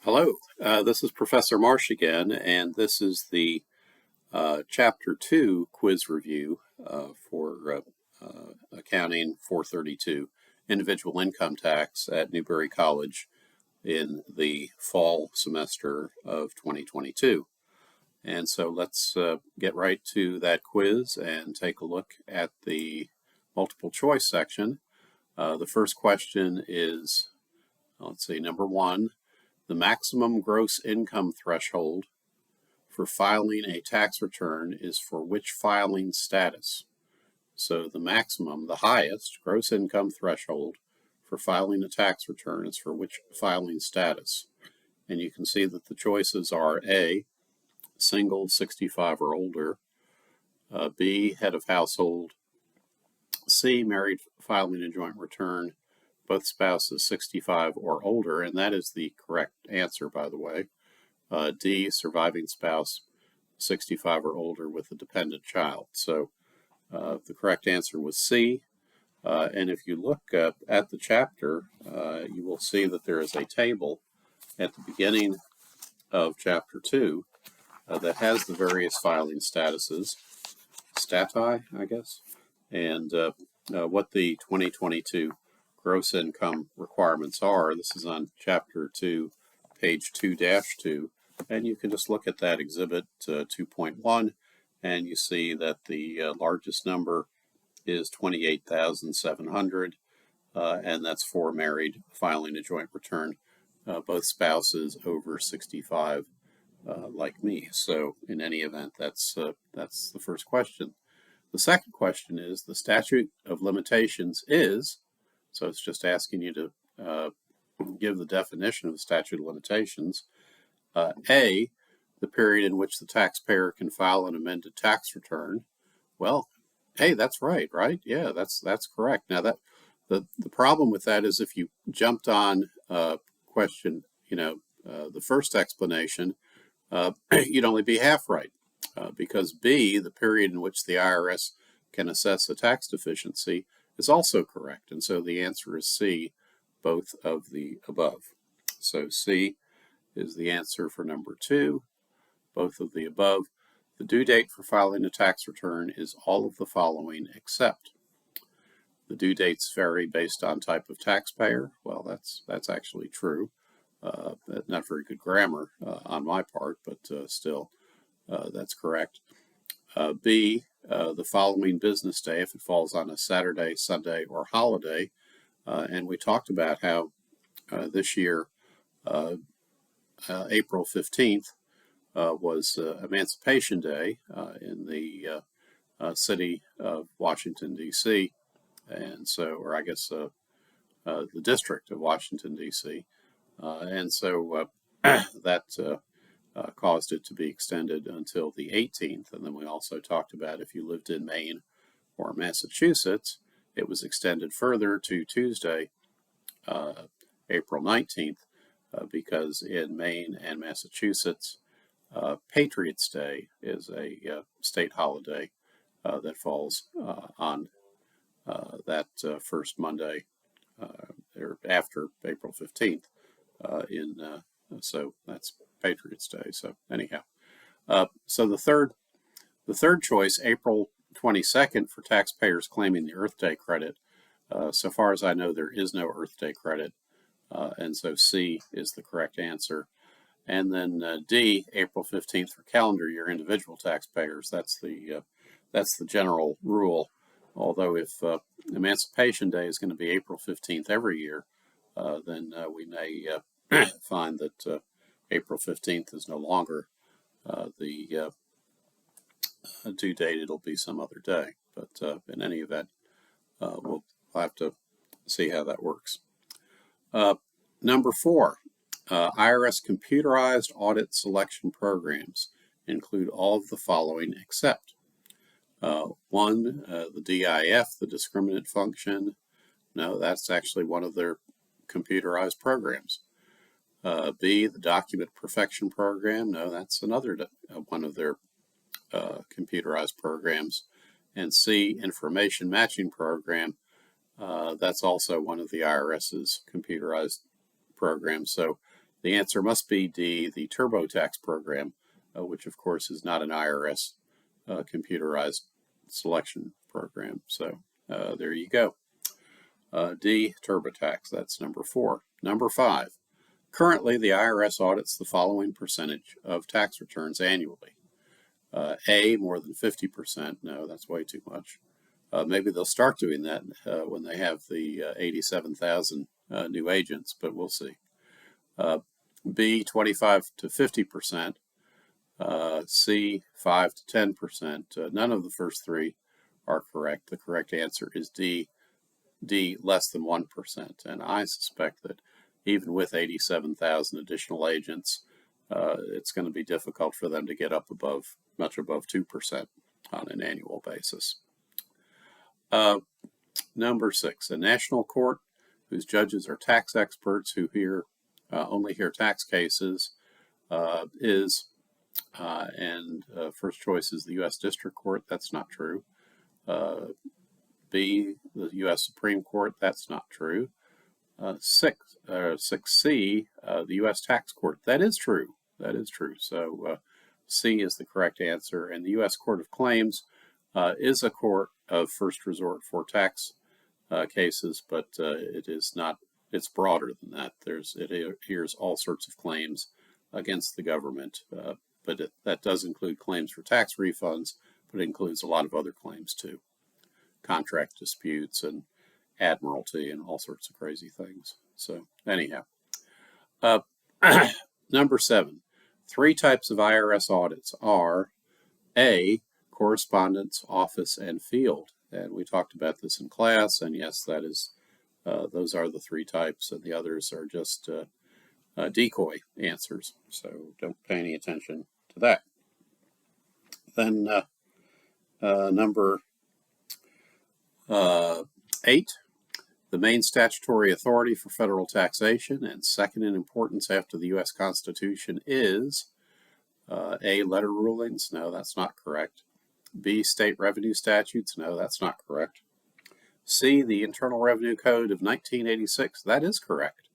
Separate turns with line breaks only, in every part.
Hello, this is Professor Marsh again, and this is the Chapter 2 quiz review for Accounting 432, Individual Income Tax at Newberry College in the fall semester of 2022. And so let's get right to that quiz and take a look at the multiple choice section. The first question is, let's see, number 1. The maximum gross income threshold for filing a tax return is for which filing status? So the maximum, the highest gross income threshold for filing a tax return is for which filing status? And you can see that the choices are A, single, 65 or older, B, head of household, C, married filing a joint return, both spouses 65 or older, and that is the correct answer, by the way. D, surviving spouse 65 or older with a dependent child. So the correct answer was C. And if you look at the chapter, you will see that there is a table at the beginning of Chapter 2 that has the various filing statuses, stati, I guess, and what the 2022 gross income requirements are. This is on Chapter 2, page 2-2, and you can just look at that exhibit 2.1, and you see that the largest number is 28,700, and that's for married filing a joint return, both spouses over 65, like me. So in any event, that's the first question. The second question is, the statute of limitations is, so it's just asking you to give the definition of the statute of limitations. A, the period in which the taxpayer can file an amended tax return. Well, hey, that's right? Yeah, that's correct. Now that the problem with that is if you jumped on question, the first explanation, you'd only be half right, because B, the period in which the IRS can assess a tax deficiency, is also correct. And so the answer is C, both of the above. So C is the answer for number 2, both of the above. The due date for filing a tax return is all of the following except. The due dates vary based on type of taxpayer. Well, that's actually true. Not very good grammar on my part, but still, that's correct. B, the following business day, if it falls on a Saturday, Sunday, or holiday. And we talked about how this year, April 15th, was Emancipation Day in the city of Washington, D.C., and so, or I guess the district of Washington, D.C., and so that caused it to be extended until the 18th. And then we also talked about if you lived in Maine or Massachusetts, it was extended further to Tuesday, April 19th, because in Maine and Massachusetts, Patriots' Day is a state holiday that falls on that first Monday or after April 15th. So that's Patriots' Day. So anyhow, so the third choice, April 22nd, for taxpayers claiming the Earth Day credit. So far as I know, there is no Earth Day credit, and so C is the correct answer. And then D, April 15th, for calendar year individual taxpayers. That's the general rule. Although if Emancipation Day is going to be April 15th every year, then we may find that April 15th is no longer the due date. It'll be some other day. But in any event, we'll have to see how that works. Number 4, IRS computerized audit selection programs include all of the following except. 1, the DIF, the discriminant function. No, that's actually one of their computerized programs. B, the document perfection program. No, that's another one of their computerized programs. And C, information matching program. That's also one of the IRS's computerized programs. So the answer must be D, the TurboTax program, which of course is not an IRS computerized selection program. So there you go. D, TurboTax. That's number 4. Number 5. Currently, the IRS audits the following percentage of tax returns annually. A, more than 50%. No, that's way too much. Maybe they'll start doing that when they have the 87,000 new agents, but we'll see. B, 25 to 50%. C, 5 to 10%. None of the first 3 are correct. The correct answer is D, less than 1%. And I suspect that even with 87,000 additional agents, it's going to be difficult for them to get up much above 2% on an annual basis. Number 6, a national court whose judges are tax experts who only hear tax cases first choice is the U.S. District Court. That's not true. B, the U.S. Supreme Court. That's not true. 6C, the U.S. Tax Court. That is true. That is true. So C is the correct answer. And the U.S. Court of Claims is a court of first resort for tax cases, but it is not. It's broader than that. It hears all sorts of claims against the government, but that does include claims for tax refunds, but it includes a lot of other claims too, contract disputes and admiralty and all sorts of crazy things. So anyhow, number 7, 3 types of IRS audits are A, correspondence, office, and field. And we talked about this in class, and yes, that is those are the 3 types, and the others are just decoy answers. So don't pay any attention to that. Then number 8, the main statutory authority for federal taxation and second in importance after the U.S. Constitution is A, letter rulings. No, that's not correct. B, state revenue statutes. No, that's not correct. C, the Internal Revenue Code of 1986. That is correct.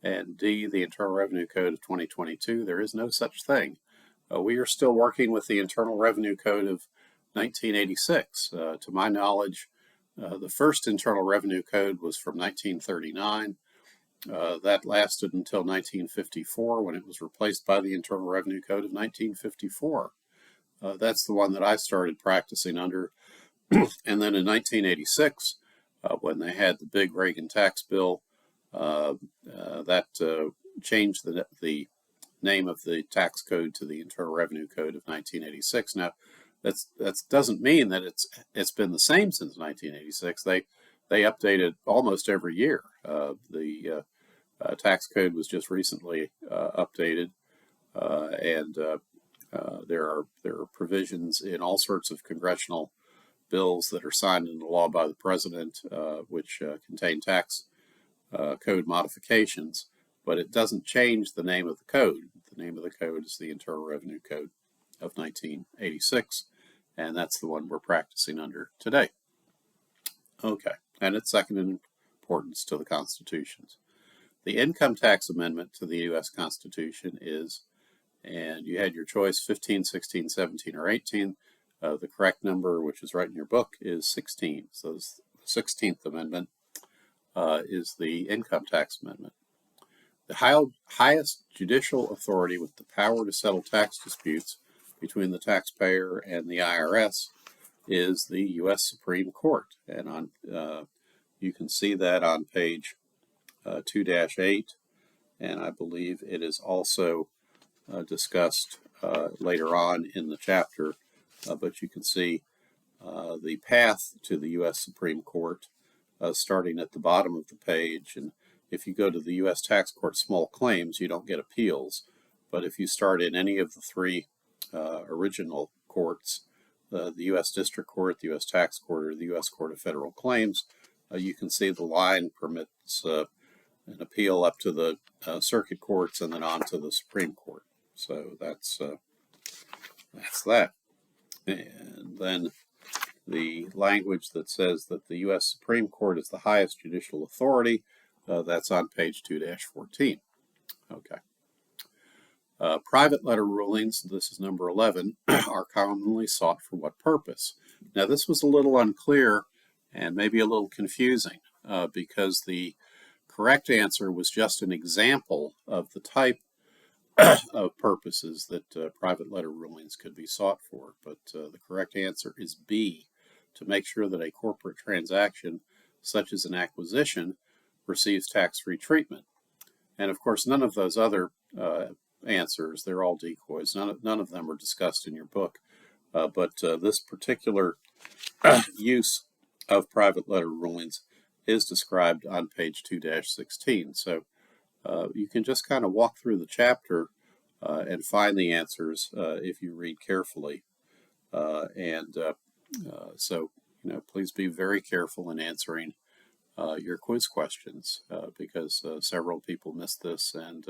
And D, the Internal Revenue Code of 2022. There is no such thing. We are still working with the Internal Revenue Code of 1986. To my knowledge, the first Internal Revenue Code was from 1939. That lasted until 1954 when it was replaced by the Internal Revenue Code of 1954. That's the one that I started practicing under. And then in 1986, when they had the big Reagan tax bill, that changed the name of the tax code to the Internal Revenue Code of 1986. Now, that doesn't mean that it's been the same since 1986. They update it almost every year. The tax code was just recently updated, and there are provisions in all sorts of congressional bills that are signed into law by the president, which contain tax code modifications, but it doesn't change the name of the code. The name of the code is the Internal Revenue Code of 1986, and that's the one we're practicing under today. Okay, and it's second in importance to the constitutions. The income tax amendment to the U.S. Constitution is, and you had your choice, 15, 16, 17, or 18. The correct number, which is right in your book, is 16. So the 16th Amendment is the Income Tax Amendment. The highest judicial authority with the power to settle tax disputes between the taxpayer and the IRS is the U.S. Supreme Court. And you can see that on page 2-8, and I believe it is also discussed later on in the chapter, but you can see the path to the U.S. Supreme Court starting at the bottom of the page. And if you go to the U.S. Tax Court Small Claims, you don't get appeals. But if you start in any of the 3 original courts, the U.S. District Court, the U.S. Tax Court, or the U.S. Court of Federal Claims, you can see the line permits an appeal up to the circuit courts and then on to the Supreme Court. So that's that. And then the language that says that the U.S. Supreme Court is the highest judicial authority, that's on page 2-14. Okay. Private letter rulings, this is number 11, are commonly sought for what purpose? Now, this was a little unclear and maybe a little confusing because the correct answer was just an example of the type of purposes that private letter rulings could be sought for. But the correct answer is B, to make sure that a corporate transaction, such as an acquisition, receives tax-free treatment. And of course, none of those other answers, they're all decoys. None of them are discussed in your book. But this particular use of private letter rulings is described on page 2-16. So you can just kind of walk through the chapter and find the answers if you read carefully. So, please be very careful in answering your quiz questions because several people missed this, and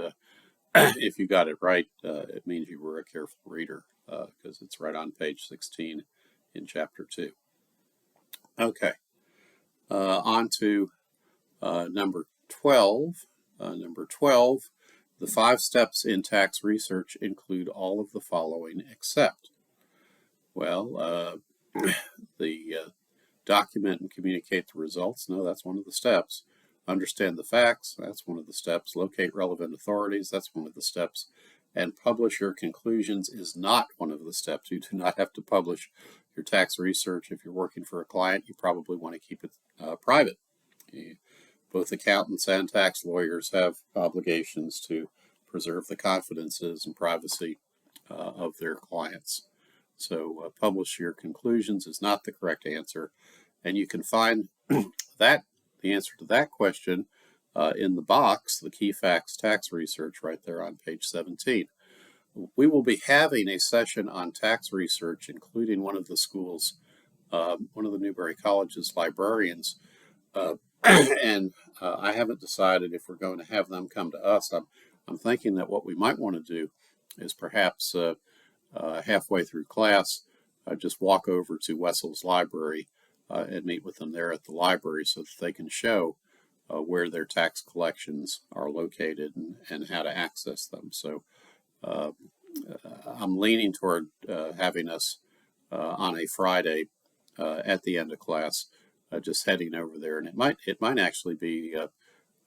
if you got it right, it means you were a careful reader because it's right on page 16 in chapter 2. Okay, on to number 12. Number 12, the 5 steps in tax research include all of the following except. Well, the document and communicate the results. No, that's one of the steps. Understand the facts. That's one of the steps. Locate relevant authorities. That's one of the steps. And publish your conclusions is not one of the steps. You do not have to publish your tax research. If you're working for a client, you probably want to keep it private. Both accountants and tax lawyers have obligations to preserve the confidences and privacy of their clients. So publish your conclusions is not the correct answer. And you can find the answer to that question in the box, the Key Facts Tax Research, right there on page 17. We will be having a session on tax research, including one of the schools, one of the Newberry College's librarians. And I haven't decided if we're going to have them come to us. I'm thinking that what we might want to do is perhaps halfway through class, just walk over to Wessel's library and meet with them there at the library so that they can show where their tax collections are located and how to access them. So I'm leaning toward having us on a Friday at the end of class, just heading over there, and it might actually be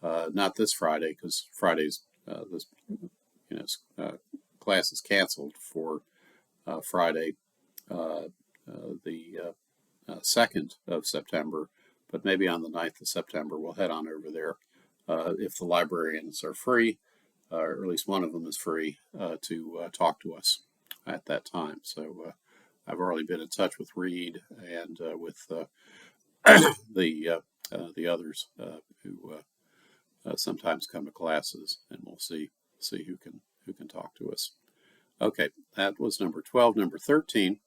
not this Friday because Friday's this class is canceled for Friday, the 2nd of September, but maybe on the 9th of September we'll head on over there if the librarians are free, or at least one of them is free to talk to us at that time. So I've already been in touch with Reed and with the others who sometimes come to classes, and we'll see who can talk to us. Okay, that was number 12. Number 13,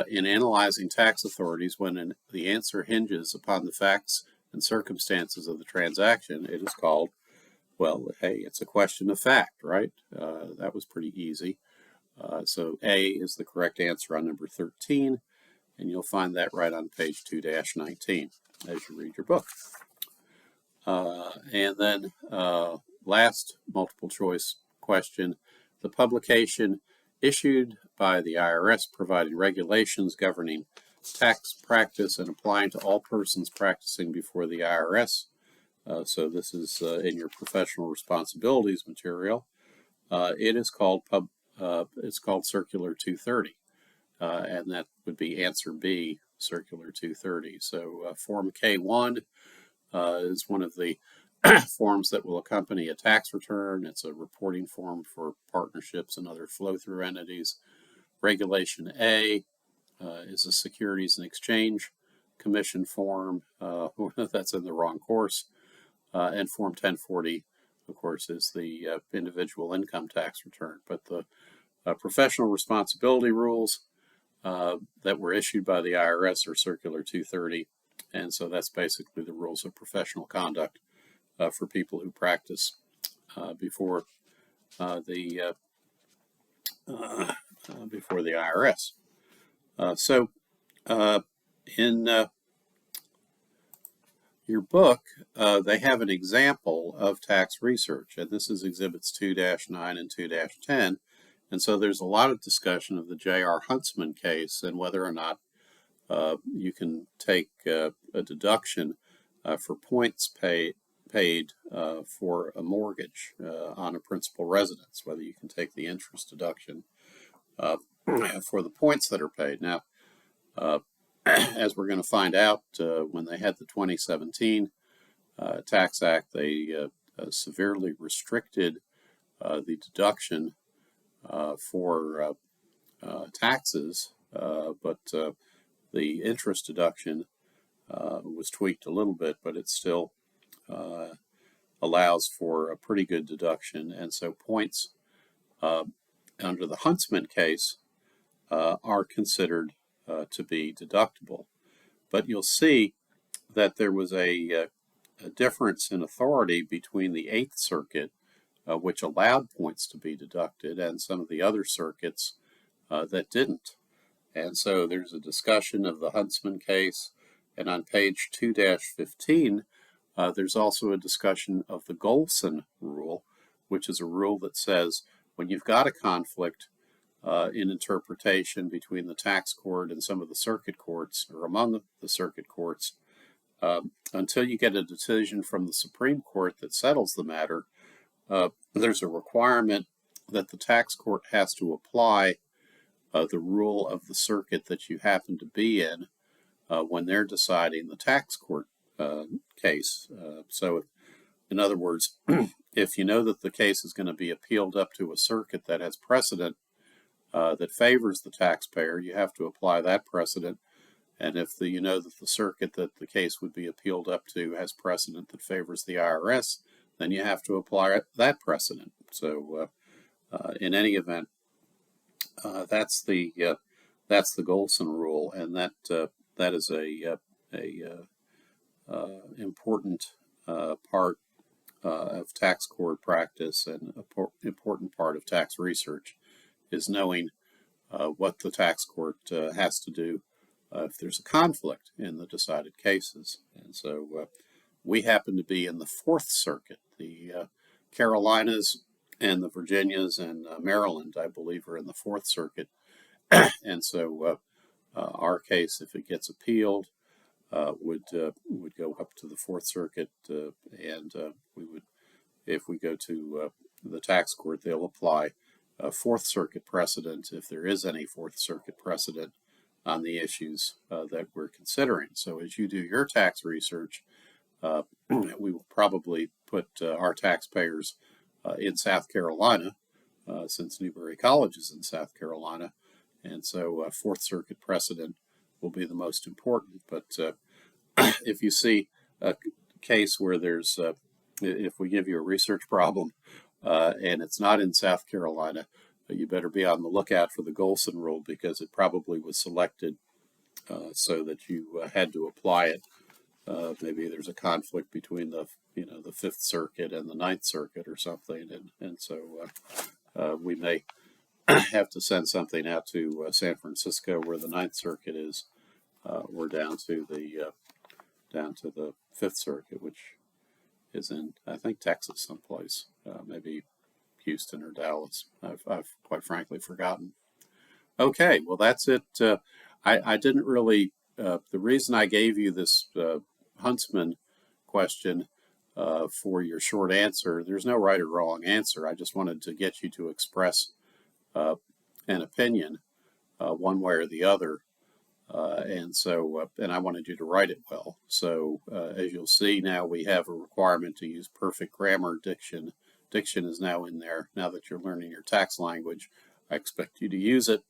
in analyzing tax authorities, when the answer hinges upon the facts and circumstances of the transaction, it is called, well, hey, it's a question of fact, right? That was pretty easy. So A is the correct answer on number 13, and you'll find that right on page 2-19 as you read your book. And then last multiple choice question, the publication issued by the IRS providing regulations governing tax practice and applying to all persons practicing before the IRS. So this is in your professional responsibilities material. It is called Circular 230, and that would be answer B, Circular 230. So Form K1 is one of the forms that will accompany a tax return. It's a reporting form for partnerships and other flow-through entities. Regulation A is a Securities and Exchange Commission form. That's in the wrong course. And Form 1040, of course, is the individual income tax return. But the professional responsibility rules that were issued by the IRS are Circular 230. And so that's basically the rules of professional conduct for people who practice before the IRS. So in your book, they have an example of tax research, and this is Exhibits 2-9 and 2-10. And so there's a lot of discussion of the J.R. Huntsman case and whether or not you can take a deduction for points paid for a mortgage on a principal residence, whether you can take the interest deduction for the points that are paid. Now, as we're going to find out, when they had the 2017 Tax Act, they severely restricted the deduction for taxes, but the interest deduction was tweaked a little bit, but it still allows for a pretty good deduction. And so points under the Huntsman case are considered to be deductible. But you'll see that there was a difference in authority between the Eighth Circuit, which allowed points to be deducted, and some of the other circuits that didn't. And so there's a discussion of the Huntsman case, and on page 2-15, there's also a discussion of the Golson rule, which is a rule that says when you've got a conflict in interpretation between the tax court and some of the circuit courts, or among the circuit courts, until you get a decision from the Supreme Court that settles the matter, there's a requirement that the tax court has to apply the rule of the circuit that you happen to be in when they're deciding the tax court case. So, in other words, if you know that the case is going to be appealed up to a circuit that has precedent that favors the taxpayer, you have to apply that precedent. And if you know that the circuit that the case would be appealed up to has precedent that favors the IRS, then you have to apply that precedent. So, in any event, that's the Golson rule, and that is a important part of tax court practice, and an important part of tax research is knowing what the tax court has to do if there's a conflict in the decided cases. And so we happen to be in the Fourth Circuit. The Carolinas and the Virginias and Maryland, I believe, are in the Fourth Circuit. And so our case, if it gets appealed, would go up to the Fourth Circuit, and we would, if we go to the tax court, they'll apply Fourth Circuit precedent, if there is any Fourth Circuit precedent on the issues that we're considering. So as you do your tax research, we will probably put our taxpayers in South Carolina, since Newberry College is in South Carolina, and so Fourth Circuit precedent will be the most important. But if you see a case where there's, if we give you a research problem and it's not in South Carolina, you better be on the lookout for the Golson rule, because it probably was selected so that you had to apply it. Maybe there's a conflict between the Fifth Circuit and the Ninth Circuit or something, and so we may have to send something out to San Francisco, where the Ninth Circuit is, or down to the Fifth Circuit, which is in, I think, Texas someplace, maybe Houston or Dallas. I've quite frankly forgotten. Okay, well, that's it. I didn't really, the reason I gave you this Huntsman question for your short answer, there's no right or wrong answer. I just wanted to get you to express an opinion one way or the other. And so, and I wanted you to write it well. So, as you'll see now, we have a requirement to use perfect grammar. Diction is now in there. Now that you're learning your tax language, I expect you to use it.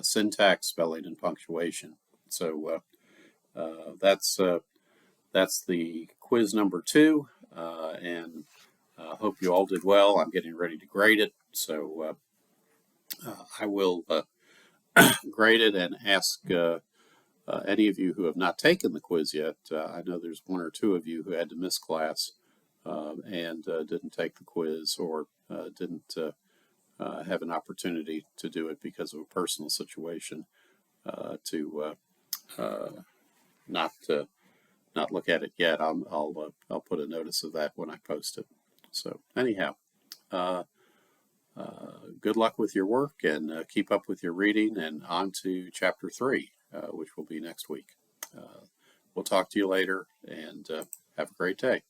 Syntax, spelling, and punctuation. So that's the quiz number 2, and I hope you all did well. I'm getting ready to grade it, so I will grade it and ask any of you who have not taken the quiz yet. I know there's 1 or 2 of you who had to miss class and didn't take the quiz, or didn't have an opportunity to do it because of a personal situation, to not not look at it yet, I'll put a notice of that when I post it. So anyhow, good luck with your work, and keep up with your reading, and on to chapter 3, which will be next week. We'll talk to you later, and have a great day.